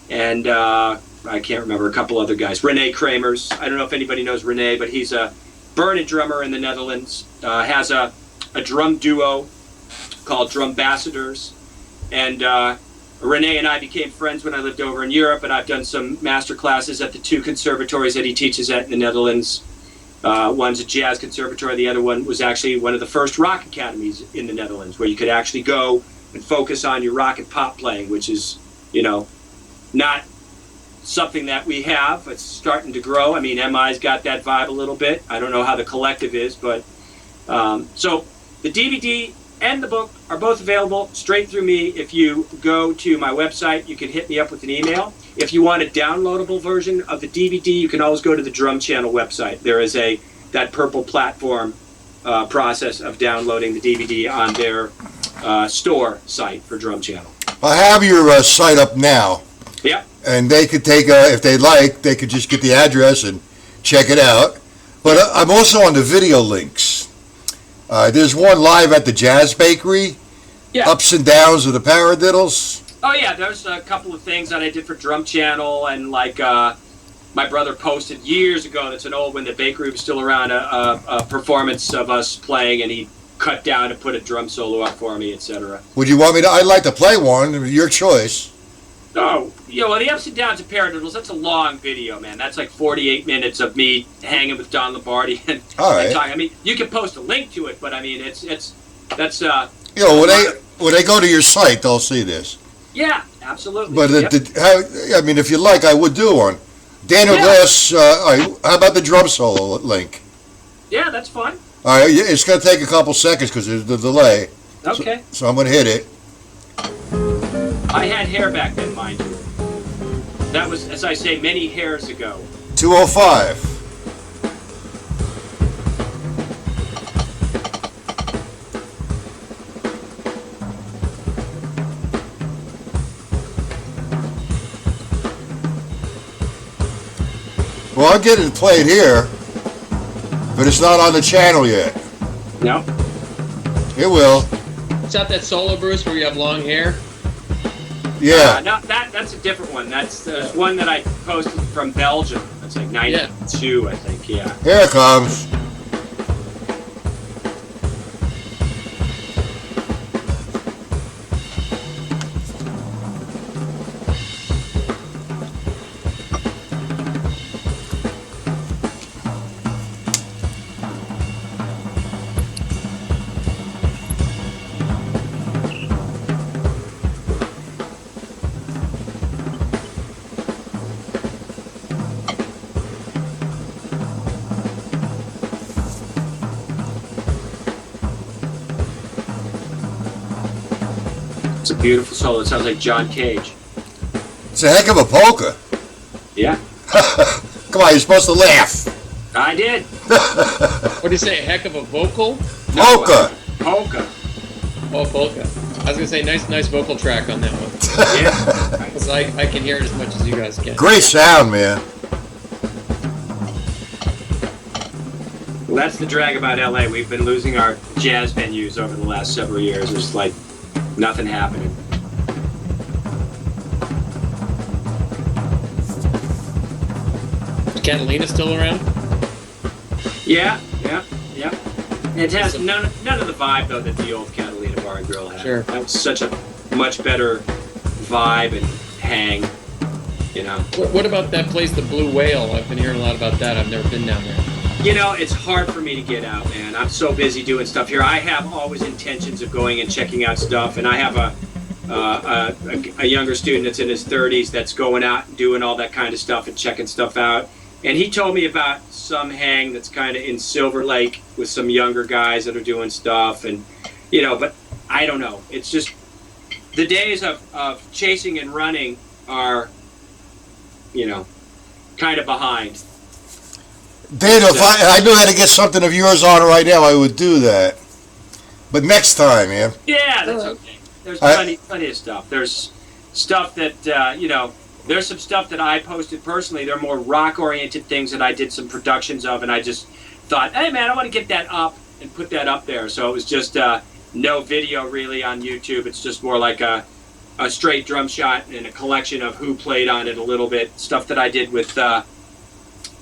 [SPEAKER 1] and I can't remember, a couple other guys. Rene Kramers. I don't know if anybody knows Rene, but he's a burning drummer in the Netherlands. Has a drum duo called Drumbassadors. And Rene and I became friends when I lived over in Europe, and I've done some master classes at the 2 conservatories that he teaches at in the Netherlands. One's a jazz conservatory. The other one was actually one of the first rock academies in the Netherlands, where you could actually go and focus on your rock and pop playing, which is, not something that we have. It's starting to grow. MI's got that vibe a little bit. I don't know how the collective is, but so the DVD and the book are both available straight through me. If you go to my website, you can hit me up with an email. If you want a downloadable version of the DVD, you can always go to the Drum Channel website. There is that purple platform process of downloading the DVD on their store site for Drum Channel.
[SPEAKER 2] I have your site up now.
[SPEAKER 1] Yep.
[SPEAKER 2] And they could take, if they like, they could just get the address and check it out. But I'm also on the video links. There's one live at the Jazz Bakery.
[SPEAKER 1] Yeah.
[SPEAKER 2] Ups and downs of the paradiddles.
[SPEAKER 1] Oh, yeah, there's a couple of things that I did for Drum Channel, and my brother posted years ago, that's an old when the bakery was still around, a performance of us playing, and he cut down and put a drum solo up for me, etc.
[SPEAKER 2] Would you want me to? I'd like to play one. Your choice.
[SPEAKER 1] Oh, well, the ups and downs of paradiddles, that's a long video, man. That's like 48 minutes of me hanging with Don Lombardi and,
[SPEAKER 2] all right.
[SPEAKER 1] And talking. You can post a link to it, but that's
[SPEAKER 2] when they go to your site, they'll see this.
[SPEAKER 1] Yeah, absolutely.
[SPEAKER 2] But if you like, I would do one. Daniel Glass, how about the drum solo link?
[SPEAKER 1] Yeah, that's fine.
[SPEAKER 2] All right, it's going to take a couple seconds because there's the delay.
[SPEAKER 1] Okay.
[SPEAKER 2] So I'm going to hit it.
[SPEAKER 1] I had hair back then, mind you. That was, as I say, many hairs ago.
[SPEAKER 2] 205. Well, I'm getting it played here, but it's not on the channel yet.
[SPEAKER 1] No?
[SPEAKER 2] It will.
[SPEAKER 3] Is that solo, Bruce, where you have long hair?
[SPEAKER 2] Yeah.
[SPEAKER 1] No, that's a different one. There's one that I posted from Belgium. That's like 92, I think, yeah.
[SPEAKER 2] Here it comes.
[SPEAKER 1] beautiful solo. It sounds like John Cage.
[SPEAKER 2] It's a heck of a polka.
[SPEAKER 1] Yeah.
[SPEAKER 2] Come on, you're supposed to laugh.
[SPEAKER 1] I did.
[SPEAKER 3] What do you say? A heck of a vocal?
[SPEAKER 2] Polka.
[SPEAKER 1] Polka.
[SPEAKER 3] Oh, polka. I was gonna say nice vocal track on that one.
[SPEAKER 1] Yeah.
[SPEAKER 3] Because I can hear it as much as you guys can.
[SPEAKER 2] Great sound, man.
[SPEAKER 1] Well, that's the drag about LA. We've been losing our jazz venues over the last several years. There's like nothing happening.
[SPEAKER 3] Is Catalina still around?
[SPEAKER 1] Yeah. It has none of the vibe though that the old Catalina Bar and Grill had.
[SPEAKER 3] Sure.
[SPEAKER 1] That was such a much better vibe and hang. You know.
[SPEAKER 3] What about that place, the Blue Whale? I've been hearing a lot about that. I've never been down there.
[SPEAKER 1] You know, it's hard for me to get out, man. I'm so busy doing stuff here. I have always intentions of going and checking out stuff, and I have a younger student that's in his 30s that's going out and doing all that kind of stuff and checking stuff out. And he told me about some hang that's kind of in Silver Lake with some younger guys that are doing stuff, and you know, but I don't know. It's just the days of chasing and running are, you know, kind of behind.
[SPEAKER 2] Dana, if I knew how to get something of yours on right now, I would do that. But next time, man.
[SPEAKER 1] Yeah, that's okay. There's plenty of stuff. There's stuff that, you know, there's some stuff that I posted personally. They're more rock-oriented things that I did some productions of, and I just thought, hey, man, I want to get that up and put that up there. So it was just no video really on YouTube. It's just more like a straight drum shot and a collection of who played on it a little bit. Stuff that I did with...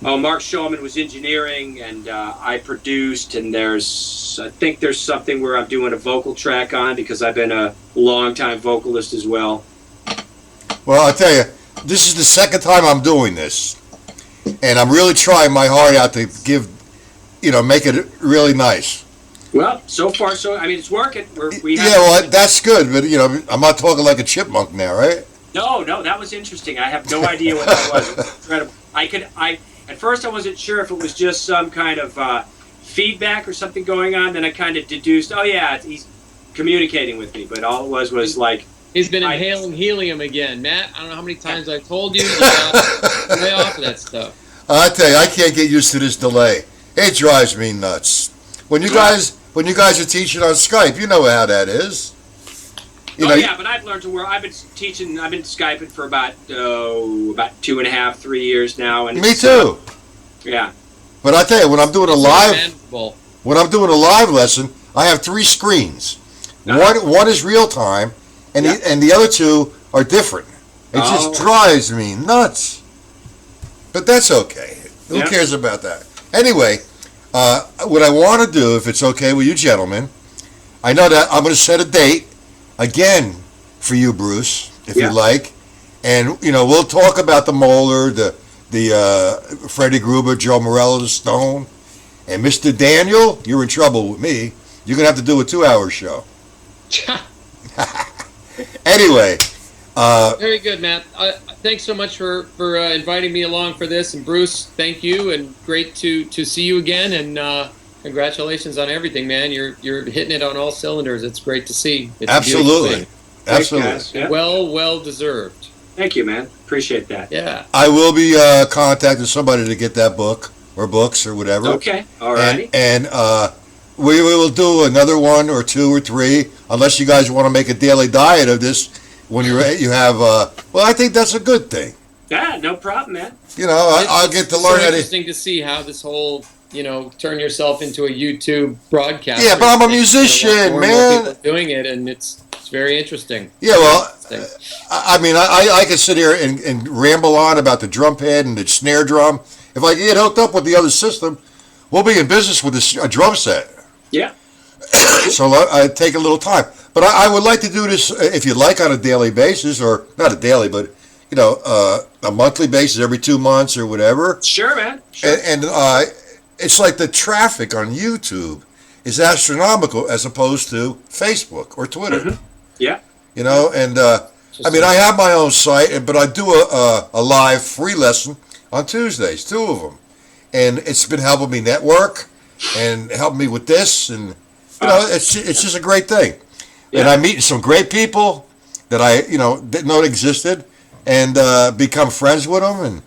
[SPEAKER 1] Mark Shulman was engineering, and I produced, and I think there's something where I'm doing a vocal track on because I've been a long-time vocalist as well.
[SPEAKER 2] Well, I'll tell you, this is the second time I'm doing this, and I'm really trying my heart out to make it really nice.
[SPEAKER 1] Well, so far, I mean, it's working.
[SPEAKER 2] That's good, but, I'm not talking like a chipmunk now, right?
[SPEAKER 1] No, that was interesting. I have no idea what that was. It was incredible. At first, I wasn't sure if it was just some kind of feedback or something going on. Then I kind of deduced, oh yeah, he's communicating with me. But all it was like
[SPEAKER 3] he's been inhaling helium again, Matt. I don't know how many times I've told you. Lay off of that stuff.
[SPEAKER 2] I tell you, I can't get used to this delay. It drives me nuts. When you guys are teaching on Skype, you know how that is.
[SPEAKER 1] Yeah, but I've learned to work. I've been Skyping for about 2.5, 3 years now. And
[SPEAKER 2] me too.
[SPEAKER 1] Yeah.
[SPEAKER 2] But I tell you, when I'm doing a live lesson, I have 3 screens. One is real time, and the other 2 are different. It just drives me nuts. But that's okay. Who cares about that? Anyway, what I want to do, if it's okay with you gentlemen, I know that I'm going to set a date again for you, Bruce, if you like, and we'll talk about the Moeller, the Freddie Gruber, Joe Morello, the Stone, and Mr. Daniel. You're in trouble with me. You're gonna have to do a 2-hour show. Anyway,
[SPEAKER 3] very good, Matt. Thanks so much for inviting me along for this, and Bruce, thank you, and great to see you again, and. Congratulations on everything, man. You're hitting it on all cylinders. It's great to see. It's
[SPEAKER 2] absolutely.
[SPEAKER 1] Yeah.
[SPEAKER 3] Well deserved.
[SPEAKER 1] Thank you, man. Appreciate that.
[SPEAKER 3] Yeah.
[SPEAKER 2] I will be contacting somebody to get that book or books or whatever.
[SPEAKER 1] Okay. All righty.
[SPEAKER 2] And we will do another 1 or 2 or 3, unless you guys want to make a daily diet of this when you have. Well, I think that's a good thing.
[SPEAKER 1] Yeah, no problem, man.
[SPEAKER 2] I'll get to learn.
[SPEAKER 3] It's interesting to see how this whole. Turn yourself into a YouTube broadcaster.
[SPEAKER 2] Yeah, but I'm a musician, man.
[SPEAKER 3] More people doing it, and it's very interesting.
[SPEAKER 2] Yeah, well, I mean, I could sit here and ramble on about the drum pad and the snare drum. If I get hooked up with the other system, we'll be in business with a drum set.
[SPEAKER 1] Yeah.
[SPEAKER 2] So I take a little time. But I would like to do this, if you like, on a daily basis, or not a daily, but, a monthly basis, every 2 months or whatever.
[SPEAKER 1] Sure, man. Sure.
[SPEAKER 2] And it's like the traffic on YouTube is astronomical as opposed to Facebook or Twitter.
[SPEAKER 1] Mm-hmm. Yeah.
[SPEAKER 2] And I mean, I have my own site, but I do a live free lesson on Tuesdays, 2 of them. And it's been helping me network and helping me with this. And, it's just a great thing. Yeah. And I'm meeting some great people. that I didn't know existed, and become friends with them, and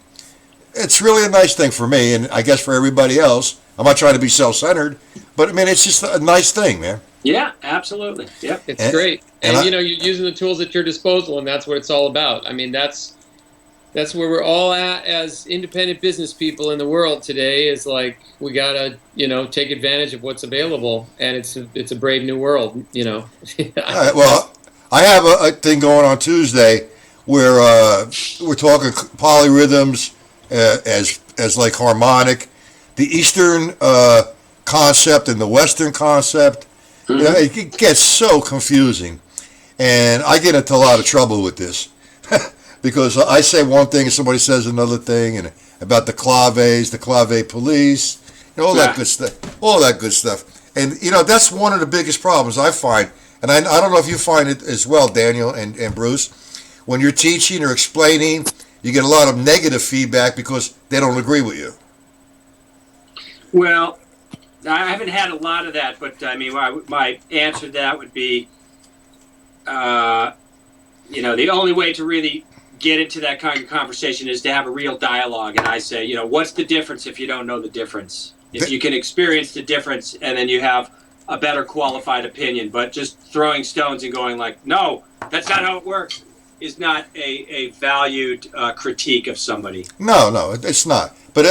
[SPEAKER 2] it's really a nice thing for me, and I guess for everybody else. I'm not trying to be self-centered, but I mean it's just a nice thing, man.
[SPEAKER 1] Yeah, absolutely. Yep.
[SPEAKER 3] It's great, and you're using the tools at your disposal, and that's what it's all about. I mean, that's where we're all at as independent business people in the world today. Is like we gotta take advantage of what's available, and it's a brave new world.
[SPEAKER 2] All right, well, I have a thing going on Tuesday where we're talking polyrhythms as like harmonic, the Eastern concept and the Western concept. It gets so confusing, and I get into a lot of trouble with this because I say one thing and somebody says another thing, and about the clave police, all that good stuff, and that's one of the biggest problems I find, and I don't know if you find it as well, Daniel and Bruce, when you're teaching or explaining, you get a lot of negative feedback because they don't agree with you.
[SPEAKER 1] Well, I haven't had a lot of that, but I mean, my answer to that would be, the only way to really get into that kind of conversation is to have a real dialogue. And I say, what's the difference if you don't know the difference? If you can experience the difference and then you have a better qualified opinion, but just throwing stones and going like, no, that's not how it works, is not a valued critique of somebody.
[SPEAKER 2] No, it's not. But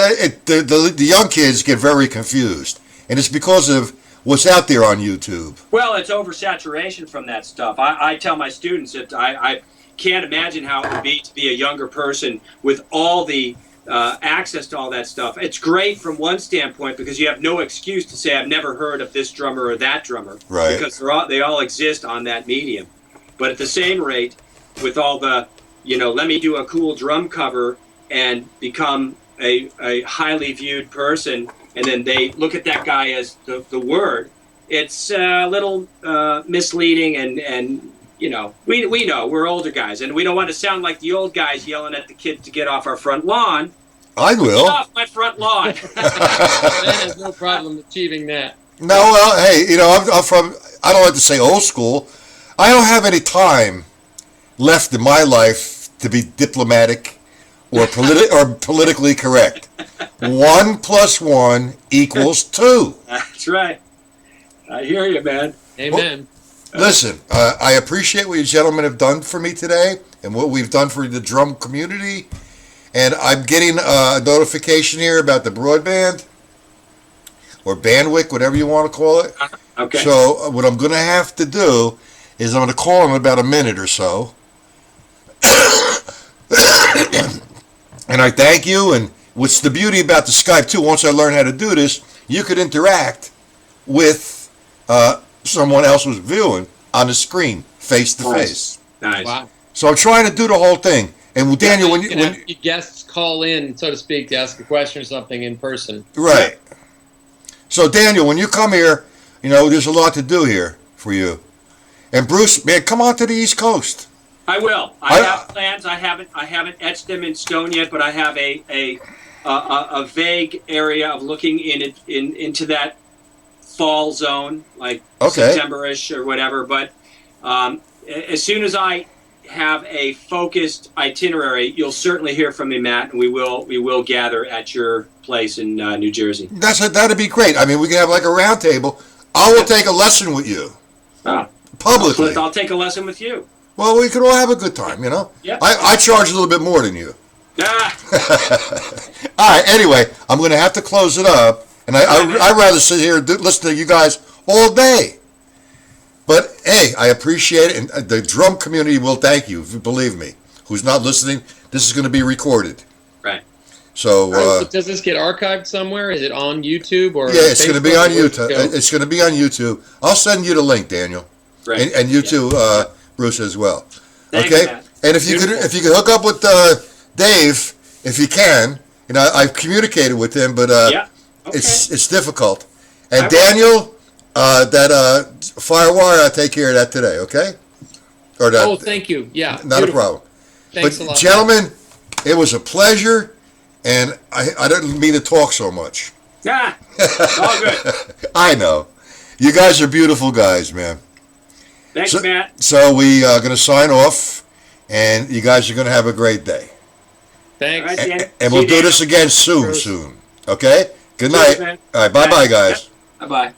[SPEAKER 2] the young kids get very confused. And it's because of what's out there on YouTube.
[SPEAKER 1] Well, it's oversaturation from that stuff. I tell my students that I can't imagine how it would be to be a younger person with all the access to all that stuff. It's great from one standpoint because you have no excuse to say, I've never heard of this drummer or that drummer.
[SPEAKER 2] Right.
[SPEAKER 1] Because they all exist on that medium. But at the same rate, with all the, let me do a cool drum cover and become a highly viewed person, and then they look at that guy as the word. It's a little misleading, and we know we're older guys, and we don't want to sound like the old guys yelling at the kids to get off our front lawn.
[SPEAKER 2] I will.
[SPEAKER 1] Get off my front lawn.
[SPEAKER 3] That has no problem achieving that.
[SPEAKER 2] No, well, hey, I'm from, I don't like to say old school. I don't have any time left in my life to be diplomatic or politically correct. 1 + 1 = 2.
[SPEAKER 1] That's right. I hear you, man.
[SPEAKER 3] Amen.
[SPEAKER 2] Well, listen, I appreciate what you gentlemen have done for me today and what we've done for the drum community. And I'm getting a notification here about the broadband or bandwidth, whatever you want to call it.
[SPEAKER 1] Okay.
[SPEAKER 2] So what I'm going to have to do is I'm going to call in about a minute or so. And I thank you. And what's the beauty about the Skype, too, once I learn how to do this, you could interact with someone else who's viewing on the screen, face to face.
[SPEAKER 1] Nice.
[SPEAKER 3] Wow.
[SPEAKER 2] So I'm trying to do the whole thing. And Daniel, when
[SPEAKER 3] guests call in, so to speak, to ask a question or something in person.
[SPEAKER 2] Right. So Daniel, when you come here, there's a lot to do here for you. And Bruce, man, come on to the East Coast.
[SPEAKER 1] I will. I have plans. I haven't etched them in stone yet, but I have a vague area of looking into that fall zone, like September-ish or whatever. But as soon as I have a focused itinerary, you'll certainly hear from me, Matt, and we will gather at your place in New Jersey.
[SPEAKER 2] That'd be great. I mean, we can have like a round table. I will take a lesson with you. Publicly.
[SPEAKER 1] I'll take a lesson with you.
[SPEAKER 2] Well, we could all have a good time,
[SPEAKER 1] Yeah.
[SPEAKER 2] I charge a little bit more than you.
[SPEAKER 1] Ah.
[SPEAKER 2] All right, anyway, I'm going to have to close it up. And I'd rather sit here and listen to you guys all day. But, hey, I appreciate it. And the drum community will thank you, believe me. Who's not listening, this is going to be recorded.
[SPEAKER 1] Right.
[SPEAKER 2] So,
[SPEAKER 3] does this get archived somewhere? Is it on YouTube or?
[SPEAKER 2] Yeah, it's going to be on YouTube. It's going to be on YouTube. I'll send you the link, Daniel.
[SPEAKER 1] Right.
[SPEAKER 2] And you too, Bruce, as well.
[SPEAKER 1] Thanks,
[SPEAKER 2] okay.
[SPEAKER 1] Matt.
[SPEAKER 2] And if you could hook up with Dave, if you can. I've communicated with him, but it's difficult. And Daniel, that Firewire, I'll take care of that today. Okay.
[SPEAKER 3] Thank you. Yeah.
[SPEAKER 2] Not beautiful. A problem.
[SPEAKER 3] Thanks a lot,
[SPEAKER 2] gentlemen, it was a pleasure, and I didn't mean to talk so much.
[SPEAKER 1] Yeah. It's all good.
[SPEAKER 2] I know. You guys are beautiful guys, man.
[SPEAKER 1] Thanks,
[SPEAKER 2] so,
[SPEAKER 1] Matt.
[SPEAKER 2] So we are going to sign off, and you guys are going to have a great day.
[SPEAKER 3] Thanks.
[SPEAKER 1] All right, Dan.
[SPEAKER 2] And
[SPEAKER 1] See
[SPEAKER 2] we'll
[SPEAKER 1] you,
[SPEAKER 2] do
[SPEAKER 1] Dan.
[SPEAKER 2] this again soon. Okay? Good
[SPEAKER 1] Cheers,
[SPEAKER 2] night.
[SPEAKER 1] man.
[SPEAKER 2] All right, bye-bye, guys.
[SPEAKER 1] Bye-bye.